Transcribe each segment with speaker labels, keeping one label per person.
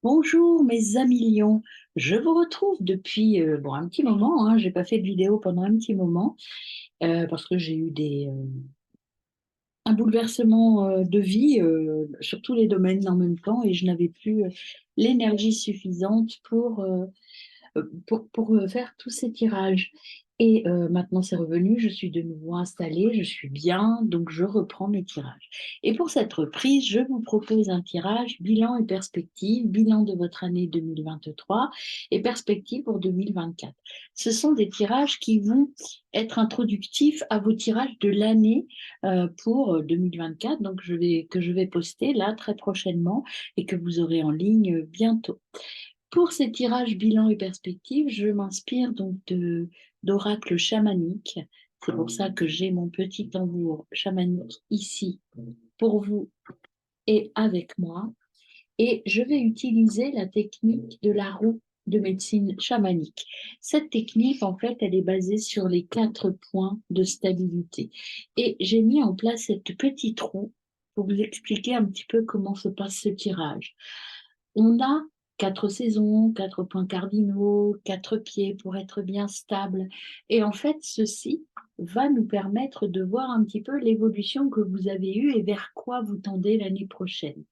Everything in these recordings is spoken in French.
Speaker 1: Bonjour mes amis lions, je vous retrouve depuis un petit moment, hein, j'ai pas fait de vidéo pendant un petit moment parce que j'ai eu un bouleversement de vie sur tous les domaines en même temps et je n'avais plus l'énergie suffisante pour faire tous ces tirages. Et maintenant c'est revenu, je suis de nouveau installée, je suis bien, donc je reprends mes tirages. Et pour cette reprise, je vous propose un tirage bilan et perspective, bilan de votre année 2023 et perspective pour 2024. Ce sont des tirages qui vont être introductifs à vos tirages de l'année pour 2024, donc que je vais poster là très prochainement et que vous aurez en ligne bientôt. Pour ces tirages bilan et perspective, je m'inspire donc d'oracles chamaniques. C'est pour ça que j'ai mon petit tambour chamanique ici pour vous et avec moi. Et je vais utiliser la technique de la roue de médecine chamanique. Cette technique, en fait, elle est basée sur les 4 points de stabilité. Et j'ai mis en place cette petite roue pour vous expliquer un petit peu comment se passe ce tirage. On a 4 saisons, 4 points cardinaux, 4 pieds pour être bien stable. Et en fait, ceci va nous permettre de voir un petit peu l'évolution que vous avez eue et vers quoi vous tendez l'année prochaine.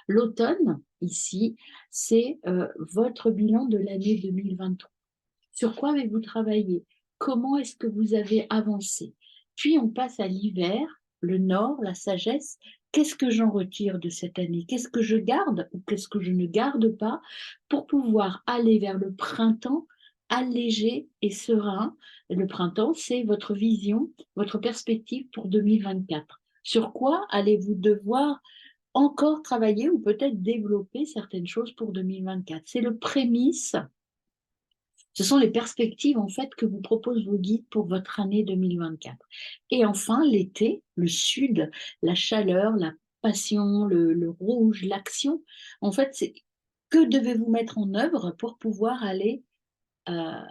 Speaker 1: L'automne, ici, c'est votre bilan de l'année 2023. Sur quoi avez-vous travaillé? Comment est-ce que vous avez avancé? Puis on passe à l'hiver, le nord, la sagesse. Qu'est-ce que j'en retire de cette année? Qu'est-ce que je garde ou qu'est-ce que je ne garde pas pour pouvoir aller vers le printemps allégé et serein? Le printemps, c'est votre vision, votre perspective pour 2024. Sur quoi allez-vous devoir encore travailler ou peut-être développer certaines choses pour 2024? C'est le prémisse, ce sont les perspectives en fait que vous proposent vos guides pour votre année 2024. Et enfin, l'été, le sud, la chaleur, la passion, le rouge, l'action. En fait, c'est que devez-vous mettre en œuvre euh,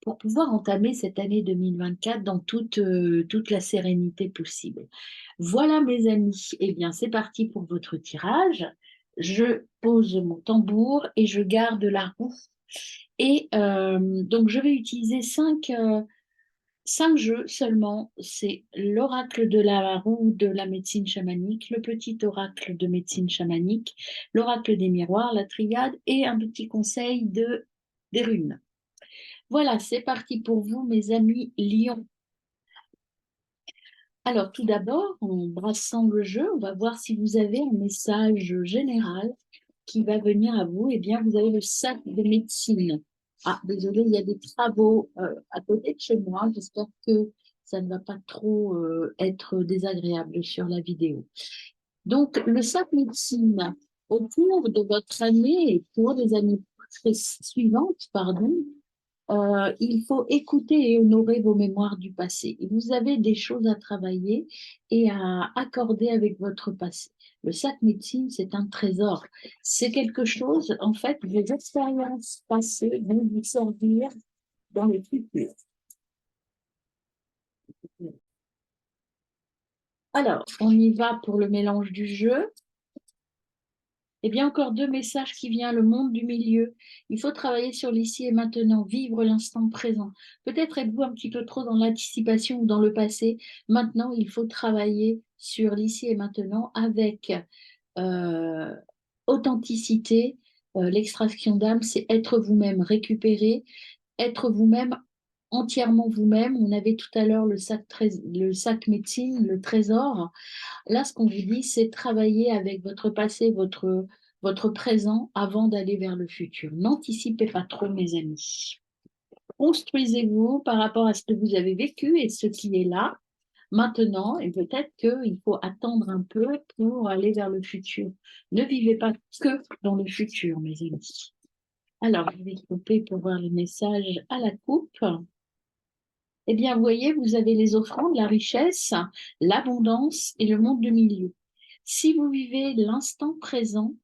Speaker 1: pour pouvoir entamer cette année 2024 dans toute la sérénité possible. Voilà mes amis, eh bien c'est parti pour votre tirage. Je pose mon tambour et je garde la roue. Et donc je vais utiliser cinq jeux seulement. C'est l'oracle de la roue de la médecine chamanique, le petit oracle de médecine chamanique, l'oracle des miroirs, la triade et un petit conseil des runes. Voilà, c'est parti pour vous, mes amis lions. Alors, tout d'abord, en brassant le jeu, on va voir si vous avez un message général qui va venir à vous. Eh bien, vous avez le sac de médecine. Ah, désolé, il y a des travaux à côté de chez moi. J'espère que ça ne va pas trop être désagréable sur la vidéo. Donc, le sac médecine, au cours de votre année et pour les années suivantes, pardon, il faut écouter et honorer vos mémoires du passé. Et vous avez des choses à travailler et à accorder avec votre passé. Le sac médecine, c'est un trésor. C'est quelque chose, en fait, vos expériences passées vont vous servir dans le futur. Alors, on y va pour le mélange du jeu. Eh bien, encore 2 messages qui viennent, le monde du milieu. Il faut travailler sur l'ici et maintenant, vivre l'instant présent. Peut-être êtes-vous un petit peu trop dans l'anticipation ou dans le passé. Maintenant, il faut travailler sur l'ici et maintenant avec euh, authenticité. L'extraction d'âme, c'est être vous-même, récupérer, être vous-même, entièrement vous-même. On avait tout à l'heure le sac médecine, le trésor. Là, ce qu'on vous dit, c'est travailler avec votre passé, votre présent avant d'aller vers le futur. N'anticipez pas trop, mes amis. Construisez-vous par rapport à ce que vous avez vécu et ce qui est là maintenant, et peut-être qu'il faut attendre un peu pour aller vers le futur. Ne vivez pas que dans le futur, mes amis. Alors, je vais couper pour voir les messages à la coupe. Eh bien, vous voyez, vous avez les offrandes, la richesse, l'abondance et le monde du milieu. Si vous vivez l'instant présent,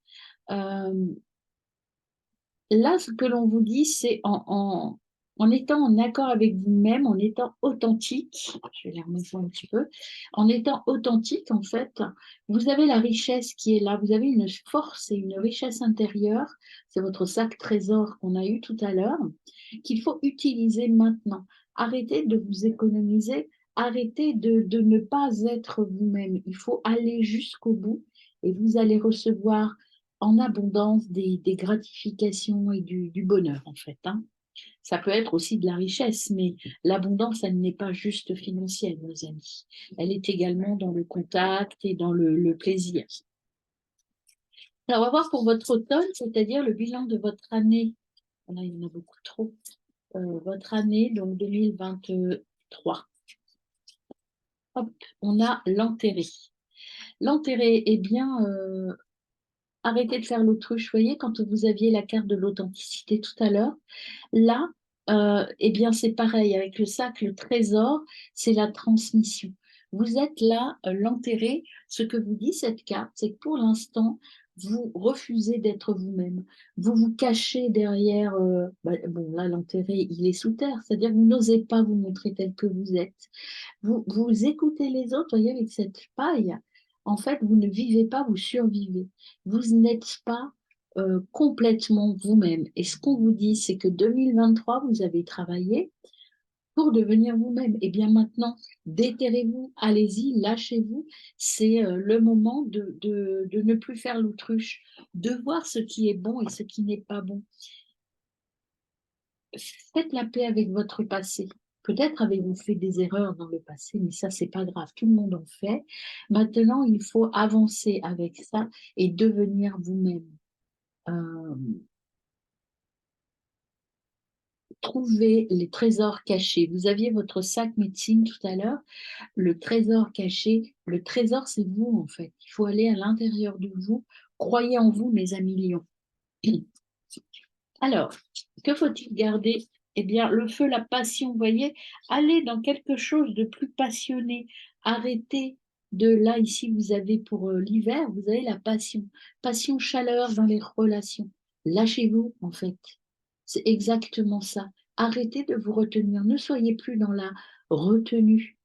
Speaker 1: euh, là, ce que l'on vous dit, c'est en étant en accord avec vous-même, en étant authentique, je vais les remonter un petit peu, en étant authentique, en fait, vous avez la richesse qui est là, vous avez une force et une richesse intérieure, c'est votre sac trésor qu'on a eu tout à l'heure, qu'il faut utiliser maintenant. Arrêtez de vous économiser, arrêtez de ne pas être vous-même. Il faut aller jusqu'au bout et vous allez recevoir en abondance des gratifications et du bonheur, en fait, hein. Ça peut être aussi de la richesse, mais l'abondance, elle n'est pas juste financière, mes amis. Elle est également dans le contact et dans le plaisir. Alors, on va voir pour votre automne, c'est-à-dire le bilan de votre année. Là, il y en a beaucoup trop. Votre année, donc 2023. Hop, on a l'enterré. L'enterré, eh bien, arrêtez de faire l'autruche. Vous voyez, quand vous aviez la carte de l'authenticité tout à l'heure, là, eh bien, c'est pareil avec le sac, le trésor, c'est la transmission. Vous êtes là, l'enterré. Ce que vous dit cette carte, c'est que pour l'instant, vous refusez d'être vous-même. Vous vous cachez derrière. Bon, là, l'enterré, il est sous terre, c'est-à-dire que vous n'osez pas vous montrer tel que vous êtes. Vous écoutez les autres, voyez, avec cette paille. En fait, vous ne vivez pas, vous survivez. Vous n'êtes pas complètement vous-même. Et ce qu'on vous dit, c'est que 2023, vous avez travaillé pour devenir vous-même. Et bien maintenant, déterrez-vous, allez-y, lâchez-vous. C'est le moment de ne plus faire l'autruche, de voir ce qui est bon et ce qui n'est pas bon. Faites la paix avec votre passé. Peut-être avez-vous fait des erreurs dans le passé, mais ça, c'est pas grave. Tout le monde en fait. Maintenant, il faut avancer avec ça et devenir vous-même. Euh, Trouver les trésors cachés. Vous aviez votre sac médecine tout à l'heure. Le trésor caché, le trésor, c'est vous, en fait. Il faut aller à l'intérieur de vous. Croyez en vous, mes amis lions. Alors, que faut-il garder? Eh bien, le feu, la passion, vous voyez, allez dans quelque chose de plus passionné. Arrêtez de là, ici, vous avez pour l'hiver, vous avez la passion. Passion, chaleur dans les relations. Lâchez-vous, en fait. C'est exactement ça. Arrêtez de vous retenir. Ne soyez plus dans la retenue.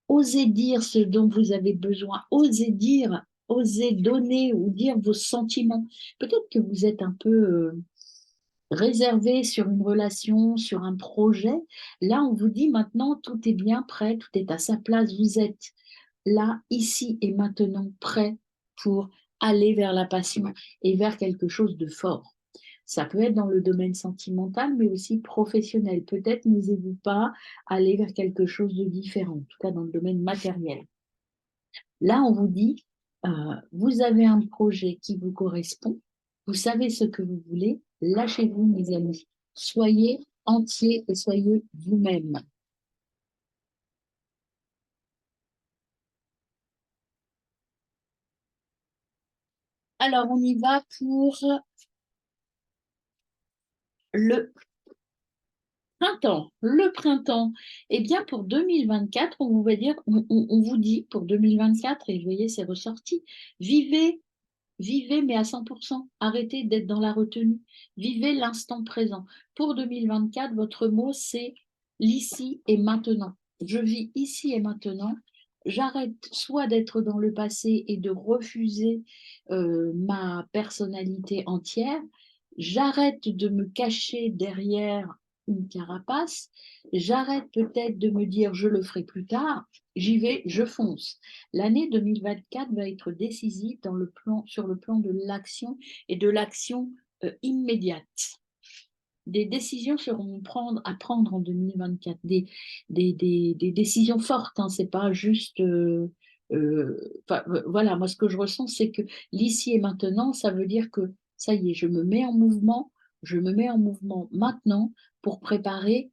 Speaker 1: Osez dire ce dont vous avez besoin. Osez dire, osez donner ou dire vos sentiments. Peut-être que vous êtes un peu réservé sur une relation, sur un projet. Là, on vous dit maintenant, tout est bien prêt, tout est à sa place. Vous êtes là, ici et maintenant, prêt pour aller vers la passion et vers quelque chose de fort. Ça peut être dans le domaine sentimental, mais aussi professionnel. Peut-être n'osez-vous pas aller vers quelque chose de différent, en tout cas dans le domaine matériel. Là, on vous dit, vous avez un projet qui vous correspond, vous savez ce que vous voulez, lâchez-vous, mes amis. Soyez entiers et soyez vous-même. Alors, on y va pour le printemps. Le printemps, eh bien, pour 2024, on va dire, on vous dit pour 2024, et vous voyez, c'est ressorti, vivez. Vivez, mais à 100%. Arrêtez d'être dans la retenue. Vivez l'instant présent. Pour 2024, votre mot, c'est l'ici et maintenant. Je vis ici et maintenant. J'arrête soit d'être dans le passé et de refuser ma personnalité entière. J'arrête de me cacher derrière une carapace. J'arrête peut-être de me dire je le ferai plus tard. J'y vais, je fonce. L'année 2024 va être décisive sur le plan de l'action et de l'action immédiate. Des décisions seront à prendre en 2024, des décisions fortes, hein, c'est pas juste. Voilà, moi ce que je ressens, c'est que l'ici et maintenant, ça veut dire que ça y est, je me mets en mouvement maintenant pour préparer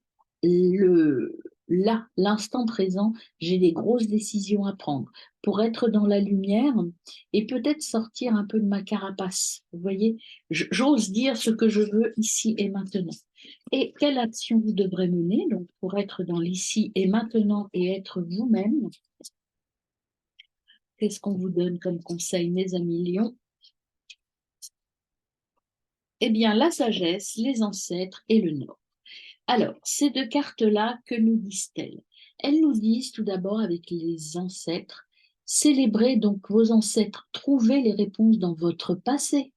Speaker 1: l'instant présent. J'ai des grosses décisions à prendre pour être dans la lumière et peut-être sortir un peu de ma carapace. Vous voyez, j'ose dire ce que je veux ici et maintenant. Et quelle action vous devrez mener donc pour être dans l'ici et maintenant et être vous-même? Qu'est-ce qu'on vous donne comme conseil, mes amis lions? Eh bien, la sagesse, les ancêtres et le Nord. Alors, ces deux cartes-là, que nous disent-elles? Elles nous disent tout d'abord avec les ancêtres, célébrez donc vos ancêtres, trouvez les réponses dans votre passé.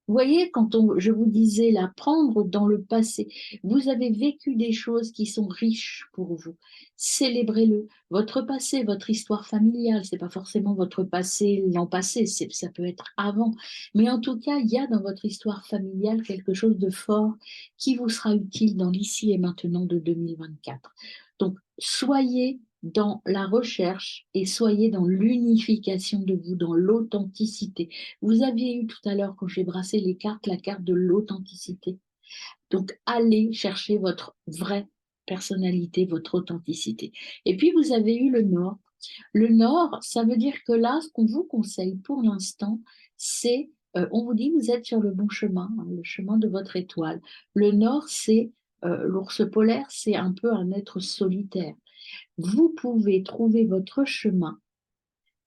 Speaker 1: Vous voyez, je vous disais l'apprendre dans le passé, vous avez vécu des choses qui sont riches pour vous. Célébrez-le. Votre passé, votre histoire familiale, c'est pas forcément votre passé, l'an passé, ça peut être avant. Mais en tout cas, il y a dans votre histoire familiale quelque chose de fort qui vous sera utile dans l'ici et maintenant de 2024. Donc, soyez dans la recherche et soyez dans l'unification de vous, dans l'authenticité. Vous aviez eu tout à l'heure, quand j'ai brassé les cartes, la carte de l'authenticité. Donc, allez chercher votre vraie personnalité, votre authenticité. Et puis, vous avez eu le Nord. Le Nord, ça veut dire que là, ce qu'on vous conseille pour l'instant, c'est, on vous dit, vous êtes sur le bon chemin, hein, le chemin de votre étoile. Le Nord, c'est l'ours polaire, c'est un peu un être solitaire. Vous pouvez trouver votre chemin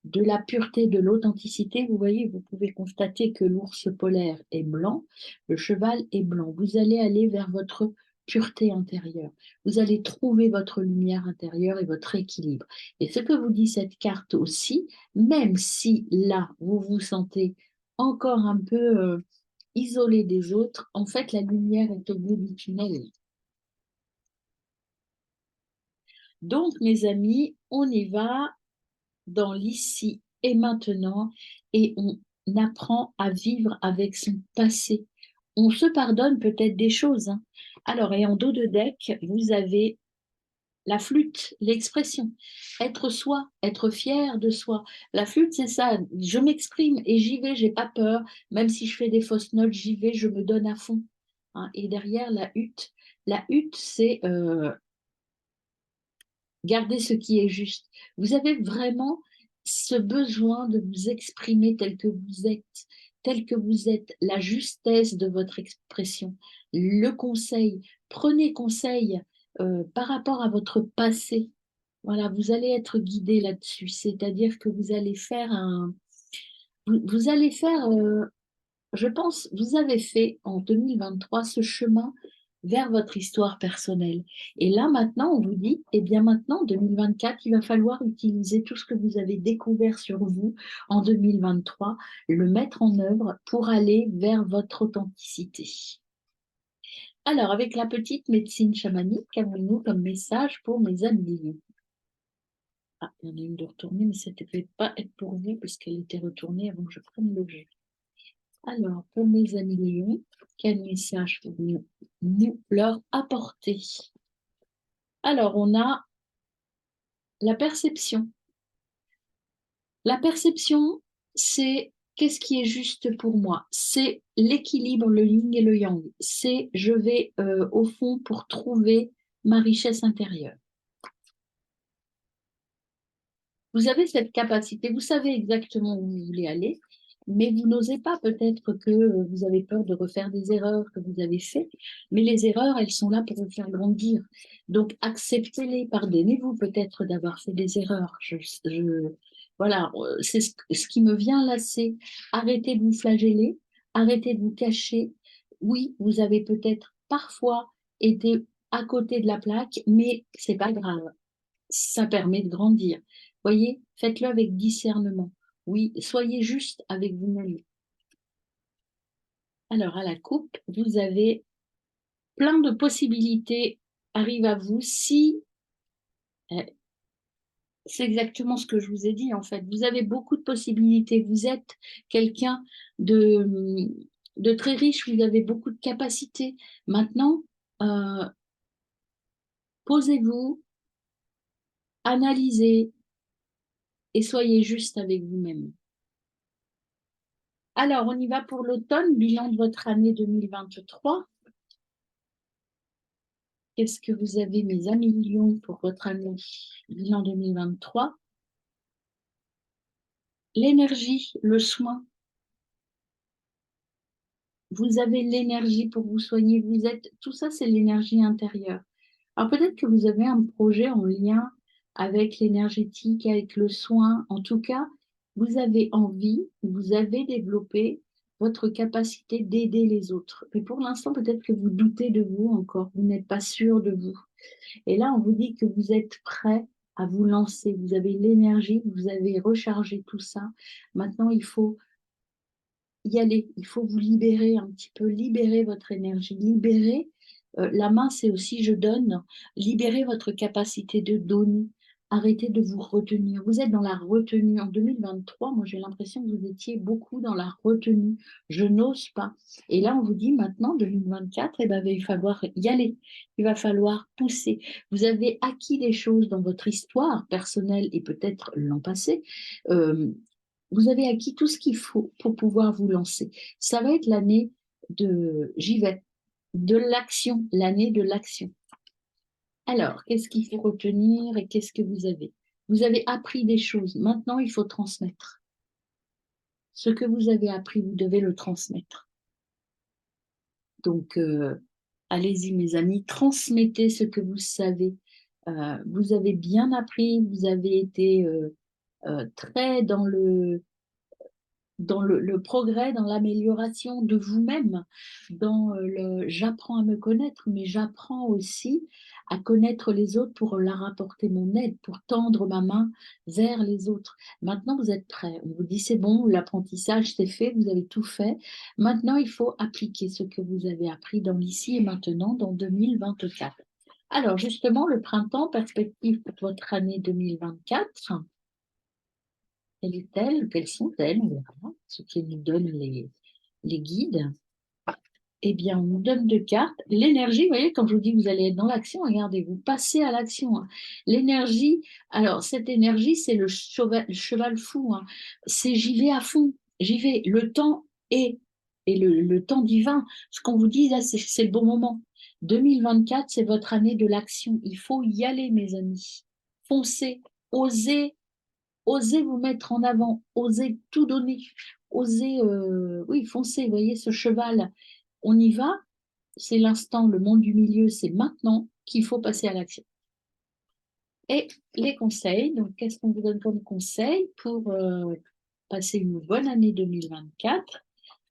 Speaker 1: de la pureté, de l'authenticité. Vous voyez, vous pouvez constater que l'ours polaire est blanc, le cheval est blanc. Vous allez aller vers votre pureté intérieure. Vous allez trouver votre lumière intérieure et votre équilibre. Et ce que vous dit cette carte aussi, même si là, vous vous sentez encore un peu isolé des autres, en fait, la lumière est au bout du tunnel. Donc, mes amis, on y va dans l'ici et maintenant et on apprend à vivre avec son passé. On se pardonne peut-être des choses, hein. Alors, et en dos de deck, vous avez la flûte, l'expression, être soi, être fier de soi. La flûte, c'est ça, je m'exprime et j'y vais, j'ai pas peur, même si je fais des fausses notes, j'y vais, je me donne à fond, hein. Et derrière la hutte, c'est gardez ce qui est juste. Vous avez vraiment ce besoin de vous exprimer tel que vous êtes, la justesse de votre expression, le conseil. Prenez conseil par rapport à votre passé. Voilà, vous allez être guidé là-dessus. C'est-à-dire que vous allez faire vous allez faire je pense, vous avez fait en 2023 ce chemin vers votre histoire personnelle. Et là, maintenant, on vous dit, eh bien maintenant, 2024, il va falloir utiliser tout ce que vous avez découvert sur vous en 2023, le mettre en œuvre pour aller vers votre authenticité. Alors, avec la petite médecine chamanique, qu'avons-nous comme message pour mes amis? Ah, il y en a une de retournée, mais ça ne devait pas être pour vous parce qu'elle était retournée avant que je prenne le jeu. Alors, pour mes amis Léon, quel message nous leur apporter? Alors, on a la perception. La perception, c'est qu'est-ce qui est juste pour moi? C'est l'équilibre, le yin et le yang. C'est je vais au fond pour trouver ma richesse intérieure. Vous avez cette capacité, vous savez exactement où vous voulez aller, mais vous n'osez pas, peut-être que vous avez peur de refaire des erreurs que vous avez faites, mais les erreurs, elles sont là pour vous faire grandir. Donc, acceptez-les, pardonnez-vous peut-être d'avoir fait des erreurs. Voilà, c'est ce qui me vient là, c'est arrêtez de vous flageller, arrêtez de vous cacher. Oui, vous avez peut-être parfois été à côté de la plaque, mais c'est pas grave, ça permet de grandir. Voyez, faites-le avec discernement. Oui, soyez juste avec vous-même. Alors, à la coupe, vous avez plein de possibilités arrivent à vous si c'est exactement ce que je vous ai dit en fait. Vous avez beaucoup de possibilités. Vous êtes quelqu'un de très riche. Vous avez beaucoup de capacités. Maintenant, posez-vous, analysez et soyez juste avec vous-même. Alors, on y va pour l'automne, bilan de votre année 2023. Qu'est-ce que vous avez, mes amis Lions, pour votre année bilan 2023? L'énergie, le soin. Vous avez l'énergie pour vous soigner. Tout ça, c'est l'énergie intérieure. Alors peut-être que vous avez un projet en lien avec l'énergétique, avec le soin. En tout cas, vous avez envie, vous avez développé votre capacité d'aider les autres. Mais pour l'instant, peut-être que vous doutez de vous encore, vous n'êtes pas sûr de vous. Et là, on vous dit que vous êtes prêt à vous lancer, vous avez l'énergie, vous avez rechargé tout ça. Maintenant, il faut y aller, il faut vous libérer un petit peu, libérer votre énergie, libérer. La main, c'est aussi je donne, libérer votre capacité de donner. Arrêtez de vous retenir. Vous êtes dans la retenue. En 2023, moi j'ai l'impression que vous étiez beaucoup dans la retenue. Je n'ose pas. Et là, on vous dit maintenant, 2024, eh ben, il va falloir y aller. Il va falloir pousser. Vous avez acquis des choses dans votre histoire personnelle et peut-être l'an passé. Euh, vous avez acquis tout ce qu'il faut pour pouvoir vous lancer. Ça va être l'année de j'y vais, de l'action, l'année de l'action. Alors, qu'est-ce qu'il faut retenir et qu'est-ce que vous avez? Vous avez appris des choses. Maintenant, il faut transmettre. Ce que vous avez appris, vous devez le transmettre. Donc, allez-y, mes amis, transmettez ce que vous savez. Vous avez bien appris, vous avez été très dans le progrès, dans l'amélioration de vous-même, dans le j'apprends à me connaître, mais j'apprends aussi à connaître les autres pour leur apporter mon aide, pour tendre ma main vers les autres. Maintenant, vous êtes prêts. On vous dit c'est bon, l'apprentissage c'est fait, vous avez tout fait. Maintenant, il faut appliquer ce que vous avez appris dans l'ici et maintenant, dans 2024. Alors, justement, le printemps, perspective pour votre année 2024. Quelle est-elle? Quelles sont-elles? On verra. Ce qui nous donne les guides. Eh bien, on nous donne deux cartes. L'énergie, vous voyez, quand je vous dis que vous allez être dans l'action, regardez, vous passez à l'action, hein. L'énergie, alors cette énergie, c'est le cheval fou, hein. C'est j'y vais à fond, j'y vais. Le temps est, et le temps divin, ce qu'on vous dit là, c'est le bon moment. 2024, c'est votre année de l'action. Il faut y aller, mes amis. Foncez, osez. Osez vous mettre en avant, osez tout donner, osez, oui, foncer, vous voyez, ce cheval, on y va, c'est l'instant, le monde du milieu, c'est maintenant qu'il faut passer à l'action. Et les conseils, donc qu'est-ce qu'on vous donne comme conseil pour passer une bonne année 2024?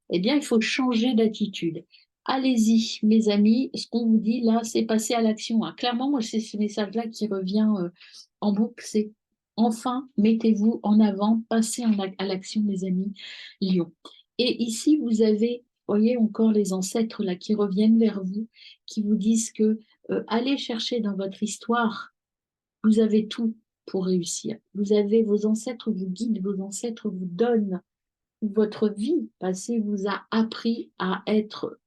Speaker 1: Eh bien, il faut changer d'attitude. Allez-y, mes amis, ce qu'on vous dit là, c'est passer à l'action, hein. Clairement, moi, c'est ce message-là qui revient en boucle, c'est enfin, mettez-vous en avant, passez à l'action, mes amis, Lion. Et ici, vous avez, voyez encore les ancêtres là qui reviennent vers vous, qui vous disent que allez chercher dans votre histoire, vous avez tout pour réussir. Vous avez vos ancêtres vous guident, vos ancêtres vous donnent. Votre vie passée vous a appris à être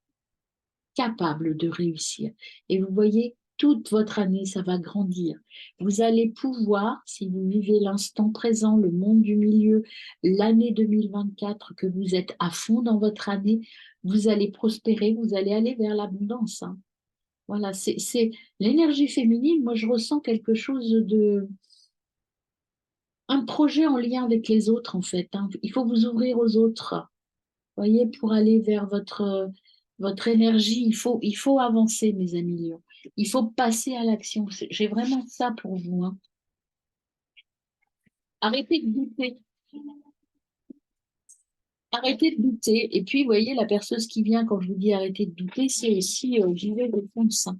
Speaker 1: capable de réussir. Et vous voyez, toute votre année, ça va grandir. Vous allez pouvoir, si vous vivez l'instant présent, le monde du milieu, l'année 2024, que vous êtes à fond dans votre année, vous allez prospérer, vous allez aller vers l'abondance, hein. Voilà, c'est l'énergie féminine. Moi, je ressens quelque chose de un projet en lien avec les autres, en fait, hein. Il faut vous ouvrir aux autres. Voyez, pour aller vers votre énergie, il faut avancer, mes amis Lions. Il faut passer à l'action. J'ai vraiment ça pour vous, hein. Arrêtez de douter. Arrêtez de douter. Et puis, vous voyez, la perceuse qui vient quand je vous dis arrêtez de douter, c'est aussi j'y vais, je fonce, hein.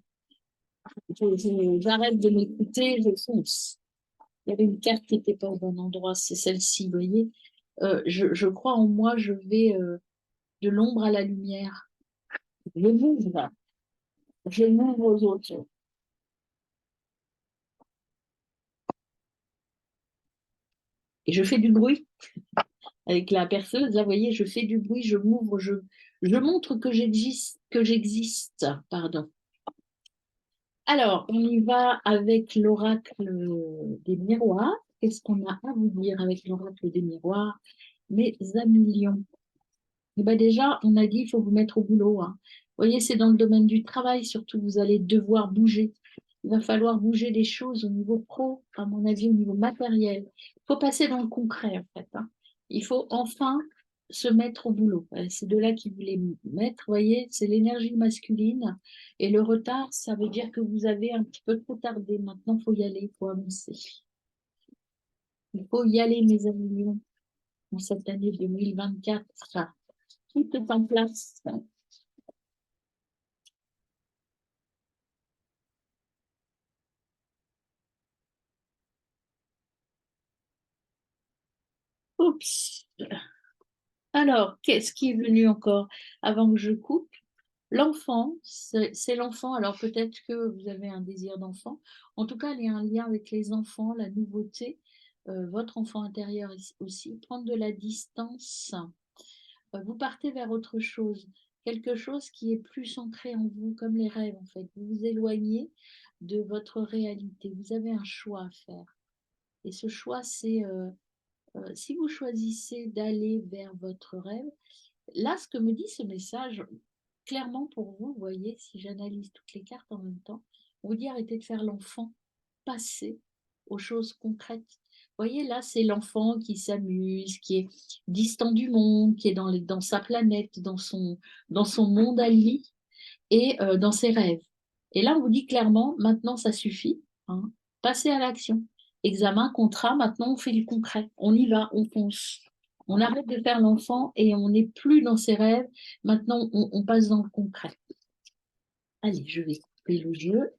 Speaker 1: J'arrête de m'écouter, je fonce. Il y avait une carte qui n'était pas au bon endroit, c'est celle-ci, vous voyez. Je crois en moi, je vais de l'ombre à la lumière. Je m'ouvre aux autres. Et je fais du bruit avec la perceuse. Là, vous voyez, je fais du bruit, je m'ouvre, je montre que j'existe, pardon. Alors, on y va avec l'oracle des miroirs. Qu'est-ce qu'on a à vous dire avec l'oracle des miroirs, mes amis lions? Eh ben déjà, on a dit il faut vous mettre au boulot, hein. Vous voyez, c'est dans le domaine du travail, surtout, vous allez devoir bouger. Il va falloir bouger des choses au niveau pro, à mon avis, au niveau matériel. Il faut passer dans le concret, en fait, hein. Il faut enfin se mettre au boulot. C'est de là qu'il voulait mettre, vous voyez, c'est l'énergie masculine. Et le retard, ça veut dire que vous avez un petit peu trop tardé. Maintenant, il faut y aller, il faut avancer. Il faut y aller, mes amis lions, en cette année 2024. Tout est en place. Oups. Alors, qu'est-ce qui est venu encore avant que je coupe? L'enfant, c'est l'enfant. Alors peut-être que vous avez un désir d'enfant. En tout cas, il y a un lien avec les enfants, la nouveauté, votre enfant intérieur aussi. Prendre de la distance. Vous partez vers autre chose, quelque chose qui est plus ancré en vous, comme les rêves en fait. Vous vous éloignez de votre réalité. Vous avez un choix à faire. Et ce choix, c'est si vous choisissez d'aller vers votre rêve, là, ce que me dit ce message, clairement pour vous, vous voyez, si j'analyse toutes les cartes en même temps, on vous dit arrêtez de faire l'enfant, passez aux choses concrètes. Vous voyez, là, c'est l'enfant qui s'amuse, qui est distant du monde, qui est dans sa planète, dans son monde à lui et dans ses rêves. Et là, on vous dit clairement, maintenant, ça suffit, hein, passez à l'action. Examen, contrat, maintenant, on fait du concret. On y va, on fonce. On arrête de faire l'enfant et on n'est plus dans ses rêves. Maintenant, on passe dans le concret. Allez, je vais couper le jeu.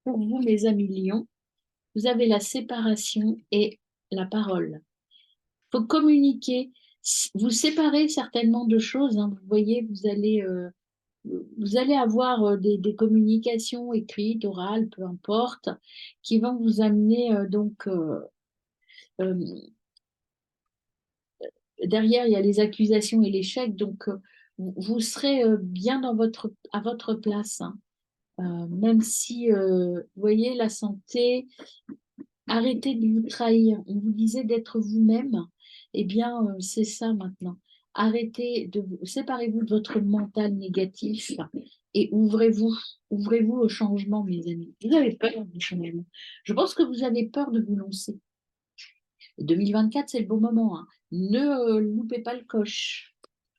Speaker 1: Pour vous, mes amis lions, vous avez la séparation et la parole. Il faut communiquer. Vous séparez certainement de choses, hein. Vous voyez, vous allez avoir des communications écrites, orales, peu importe, qui vont vous amener euh, derrière, il y a les accusations et l'échec, donc vous serez bien à votre place, hein. Même si, vous voyez, la santé, arrêtez de vous trahir. On vous disait d'être vous-même. Eh bien, c'est ça maintenant. Séparez-vous de votre mental négatif et ouvrez-vous. Ouvrez-vous au changement, mes amis. Vous avez peur du changement. Je pense que vous avez peur de vous lancer. 2024, c'est le bon moment, hein. Ne loupez pas le coche.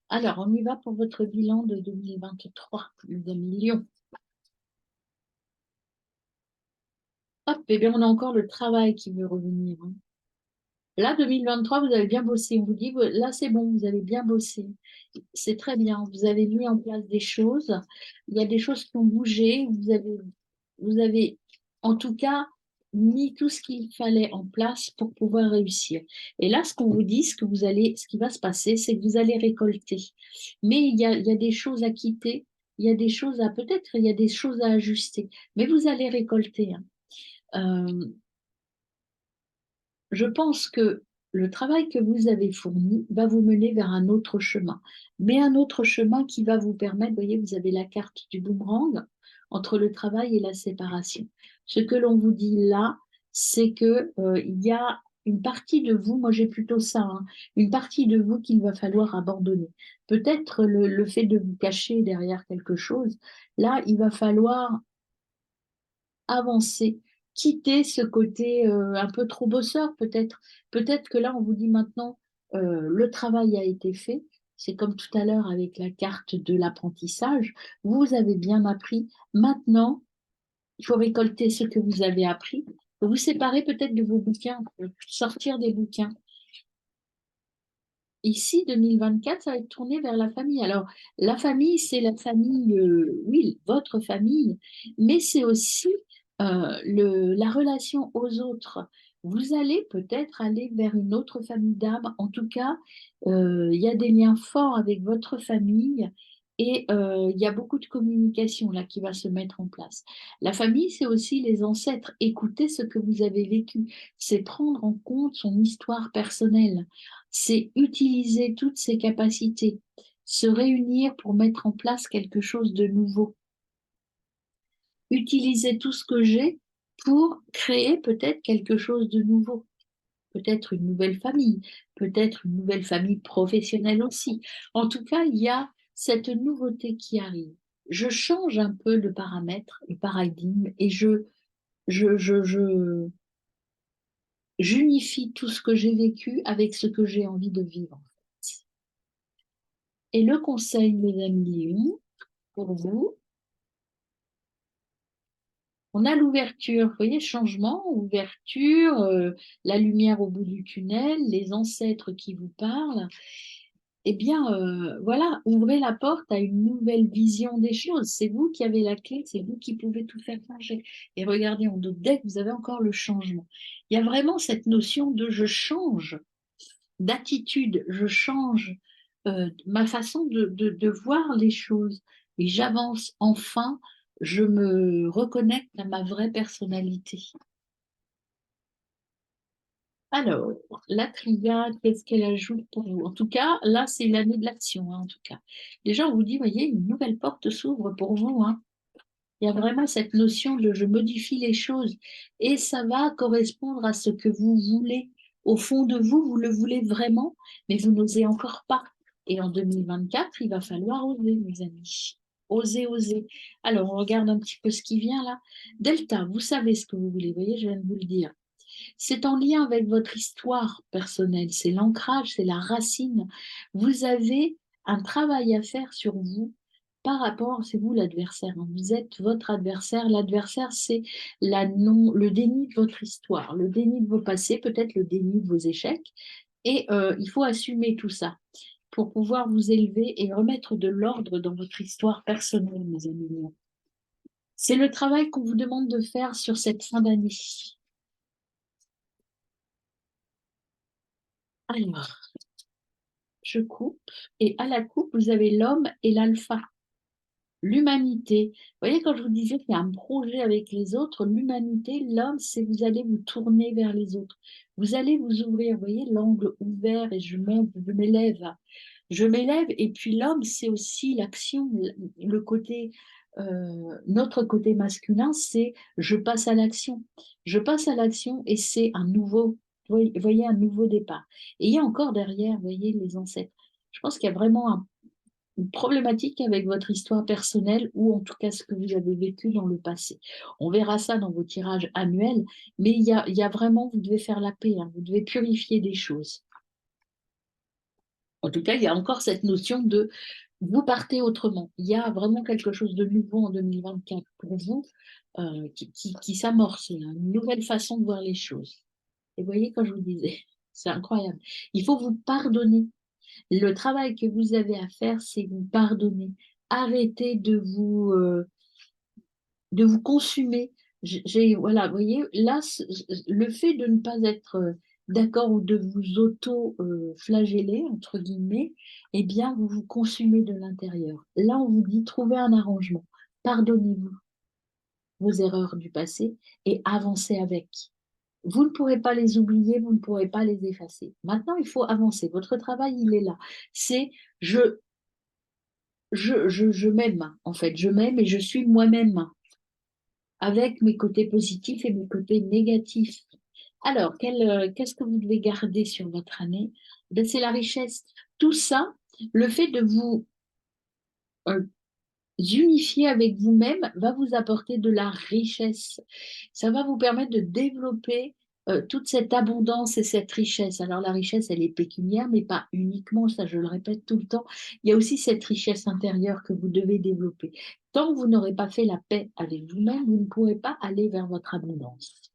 Speaker 1: Alors, on y va pour votre bilan de 2023, mes amis Lion. Hop, eh bien, on a encore le travail qui veut revenir, hein. Là, 2023, vous avez bien bossé. On vous dit, là, c'est bon, vous avez bien bossé. C'est très bien. Vous avez mis en place des choses. Il y a des choses qui ont bougé. Vous avez en tout cas, mis tout ce qu'il fallait en place pour pouvoir réussir. Et là, ce qu'on vous dit, ce qui va se passer, c'est que vous allez récolter. Mais il y a des choses à quitter. Peut-être, il y a des choses à ajuster. Mais vous allez récolter, hein. Euh, je pense que le travail que vous avez fourni va vous mener vers un autre chemin, mais un autre chemin qui va vous permettre, vous voyez, vous avez la carte du boomerang entre le travail et la séparation. Ce que l'on vous dit là, c'est que il y a une partie de vous, moi j'ai plutôt ça, hein, une partie de vous qu'il va falloir abandonner. Peut-être le fait de vous cacher derrière quelque chose, là, il va falloir avancer, quitter ce côté un peu trop bosseur peut-être. Peut-être que là, on vous dit maintenant, le travail a été fait. C'est comme tout à l'heure avec la carte de l'apprentissage. Vous avez bien appris. Maintenant, il faut récolter ce que vous avez appris. Vous séparer peut-être de vos bouquins, sortir des bouquins. Ici, 2024, ça va être tourné vers la famille. Alors, la famille, c'est la famille, oui, votre famille, mais c'est aussi la relation aux autres. Vous allez peut-être aller vers une autre famille d'âme. En tout cas, il y a des liens forts avec votre famille et il y a beaucoup de communication là qui va se mettre en place. La famille, c'est aussi les ancêtres. Écoutez ce que vous avez vécu. C'est prendre en compte son histoire personnelle, c'est utiliser toutes ses capacités, se réunir pour mettre en place quelque chose de nouveau, utiliser tout ce que j'ai pour créer peut-être quelque chose de nouveau, peut-être une nouvelle famille, peut-être une nouvelle famille professionnelle aussi. En tout cas, il y a cette nouveauté qui arrive. Je change un peu de paramètre, le paradigme, et j'unifie tout ce que j'ai vécu avec ce que j'ai envie de vivre. Et le conseil, mes amis Léon, pour vous, on a l'ouverture, vous voyez, changement, ouverture, la lumière au bout du tunnel, les ancêtres qui vous parlent. eh bien, voilà, ouvrez la porte à une nouvelle vision des choses. C'est vous qui avez la clé, c'est vous qui pouvez tout faire changer. Et regardez, en d'autres decks, vous avez encore le changement. Il y a vraiment cette notion de je change d'attitude, je change ma façon de voir les choses. Et j'avance enfin, je me reconnecte à ma vraie personnalité. Alors, la triade, qu'est-ce qu'elle ajoute pour vous? En tout cas, là, c'est l'année de l'action, hein, en tout cas. Déjà, on vous dit, voyez, une nouvelle porte s'ouvre pour vous, hein. Il y a vraiment cette notion de je modifie les choses et ça va correspondre à ce que vous voulez. Au fond de vous, vous le voulez vraiment, mais vous n'osez encore pas. Et en 2024, il va falloir oser, mes amis. Oser, oser. Alors, on regarde un petit peu ce qui vient là. Delta, vous savez ce que vous voulez, vous voyez, je viens de vous le dire. C'est en lien avec votre histoire personnelle, c'est l'ancrage, c'est la racine. Vous avez un travail à faire sur vous par rapport, c'est vous l'adversaire, hein. Vous êtes votre adversaire. L'adversaire, c'est le déni de votre histoire, le déni de vos passés, peut-être le déni de vos échecs. Et il faut assumer tout ça pour pouvoir vous élever et remettre de l'ordre dans votre histoire personnelle, mes amis. C'est le travail qu'on vous demande de faire sur cette fin d'année. Alors, je coupe, et à la coupe, vous avez l'homme et l'alpha, l'humanité. Vous voyez, quand je vous disais qu'il y a un projet avec les autres, l'humanité, l'homme, c'est vous allez vous tourner vers les autres. Vous allez vous ouvrir, vous voyez, l'angle ouvert, et je monte, je m'élève. Je m'élève, et puis l'homme, c'est aussi l'action, le côté, notre côté masculin, c'est je passe à l'action. Je passe à l'action, et c'est un nouveau, vous voyez, un nouveau départ. Et il y a encore derrière, vous voyez, les ancêtres. Je pense qu'il y a vraiment une problématique avec votre histoire personnelle, ou en tout cas ce que vous avez vécu dans le passé. On verra ça dans vos tirages annuels, mais il y a vraiment, vous devez faire la paix, hein, vous devez purifier des choses. En tout cas, il y a encore cette notion de vous partez autrement. Il y a vraiment quelque chose de nouveau en 2024 pour vous, qui s'amorce, là, une nouvelle façon de voir les choses. Et vous voyez, quand je vous disais, c'est incroyable. Il faut vous pardonner. Le travail que vous avez à faire, c'est vous pardonner. Arrêtez de vous consumer. Voilà, vous voyez, là, le fait de ne pas être d'accord, ou de vous auto-flageller, entre guillemets, eh bien, vous vous consumez de l'intérieur. Là, on vous dit, trouvez un arrangement. Pardonnez-vous vos erreurs du passé et avancez avec. Vous ne pourrez pas les oublier, vous ne pourrez pas les effacer. Maintenant, il faut avancer. Votre travail, il est là. C'est je m'aime, en fait. Je m'aime et je suis moi-même, avec mes côtés positifs et mes côtés négatifs. Alors, qu'est-ce que vous devez garder sur votre année? Ben, c'est la richesse. Tout ça, le fait de vous euh, unifier avec vous-même va vous apporter de la richesse. Ça va vous permettre de développer toute cette abondance et cette richesse. Alors, la richesse, elle est pécuniaire, mais pas uniquement, ça je le répète tout le temps. Il y a aussi cette richesse intérieure que vous devez développer. Tant que vous n'aurez pas fait la paix avec vous-même, vous ne pourrez pas aller vers votre abondance,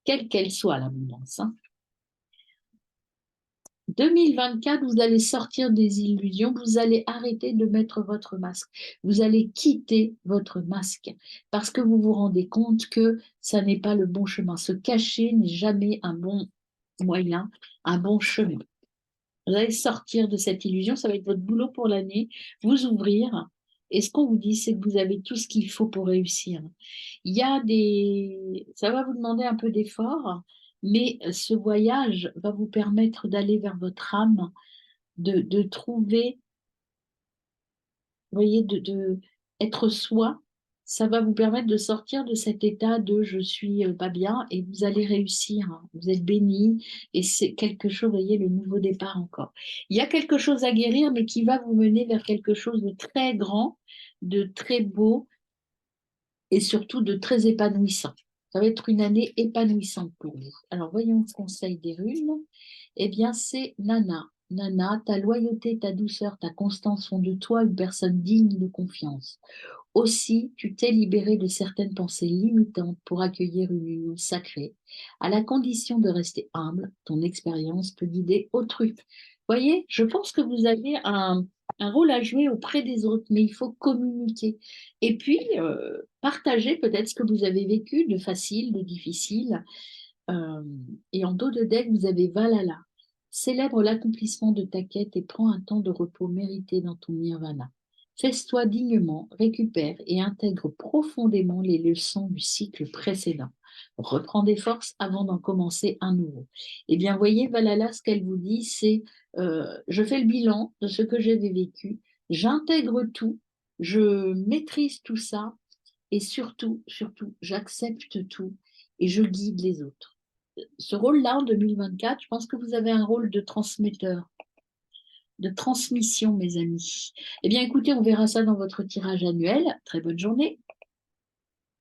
Speaker 1: quelle qu'elle soit l'abondance, hein. 2024, vous allez sortir des illusions, vous allez arrêter de mettre votre masque, vous allez quitter votre masque parce que vous vous rendez compte que ça n'est pas le bon chemin. Se cacher n'est jamais un bon moyen, un bon chemin. Vous allez sortir de cette illusion, ça va être votre boulot pour l'année, vous ouvrir. Et ce qu'on vous dit, c'est que vous avez tout ce qu'il faut pour réussir. Ça va vous demander un peu d'effort, mais ce voyage va vous permettre d'aller vers votre âme, de trouver, vous voyez, de être soi. Ça va vous permettre de sortir de cet état de je suis pas bien, et vous allez réussir, hein. Vous êtes béni, et c'est quelque chose, vous voyez, le nouveau départ encore. Il y a quelque chose à guérir, mais qui va vous mener vers quelque chose de très grand, de très beau, et surtout de très épanouissant. Ça va être une année épanouissante pour vous. Alors, voyons le conseil des runes. Eh bien, c'est Nana. Nana, ta loyauté, ta douceur, ta constance font de toi une personne digne de confiance. Aussi, tu t'es libéré de certaines pensées limitantes pour accueillir une union sacrée, à la condition de rester humble. Ton expérience peut guider autrui. Voyez, je pense que vous avez un rôle à jouer auprès des autres, mais il faut communiquer. Et puis, partager peut-être ce que vous avez vécu de facile, de difficile. Euh, et en dos de deck, vous avez Valhalla. Célèbre l'accomplissement de ta quête et prends un temps de repos mérité dans ton nirvana. Fais-toi dignement, récupère et intègre profondément les leçons du cycle précédent. Reprends des forces avant d'en commencer un nouveau. Eh bien, voyez, Valhalla, ce qu'elle vous dit, c'est je fais le bilan de ce que j'avais vécu, j'intègre tout, je maîtrise tout ça et surtout, j'accepte tout et je guide les autres. Ce rôle-là, en 2024, je pense que vous avez un rôle de transmetteur, de transmission, mes amis. Eh bien, écoutez, on verra ça dans votre tirage annuel. Très bonne journée.